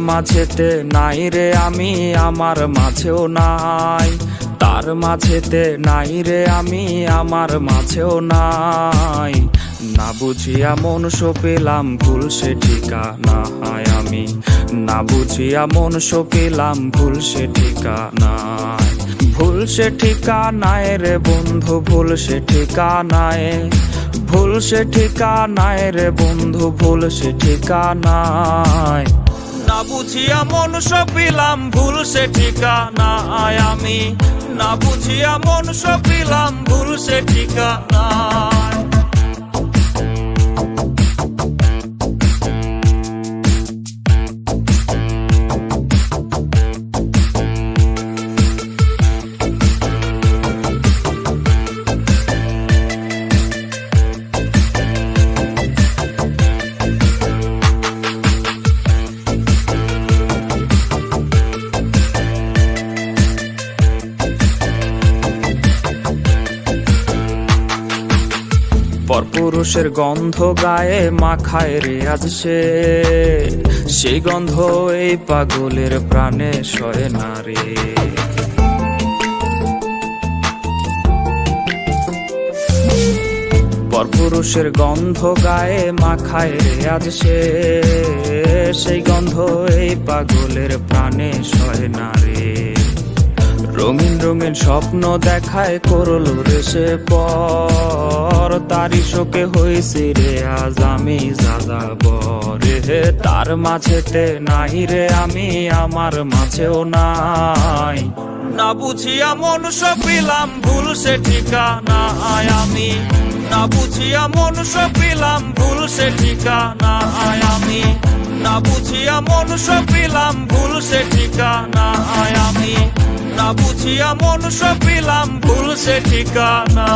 মাঝেতে নাই রে আমি, আমার মাঝেও নাই। তার মাঝেতে নাই রে আমি, আমার মাঝেও নাই। না বুঝিয়া মন সপিলাম ভুল সে ঠিকানা আমি, না বুঝিয়া মন সপিলাম ভুল সে ঠিকানায়। ভুল সে ঠিকানায় রে বন্ধু, ভুল সে ঠিকানায়, ভুল সে ঠিকানায় রে বন্ধু, ভুল সে ঠিকানায়। না বুঝিয়া মন সপিলাম ভুল সে ঠিকানায় আমি, না বুঝিয়া মন সপিলাম ভুল সে ঠিকানায়। পরপুরুষের গন্ধ গায়ে মাখায় রে আজ সে, সেই গন্ধ এই পাগলের প্রাণে সয় না রে। পরপুরুষের গন্ধ গায়ে মাখায় রে আজ সে, সেই গন্ধ এই পাগলের প্রাণে সয় না রে। রঙিন রঙিন স্বপ্ন দেখায় করলো রে সে পর, তারি শোকে হইছি রে আজ আমি যাযাবর রে। তার মাঝেতে নাই রে আমি, আমার মাঝেও নাই। না বুঝিয়া মন সপিলাম ভুল সে ঠিকানায় আমি, না বুঝিয়া মন সপিলাম ভুল সে ঠিকানায় আমি, না বুঝিয়া মন সপিলাম ভুল সে ঠিকানায় আমি, না বুঝিয়া মন সপিলাম ভুল সে ঠিকানা।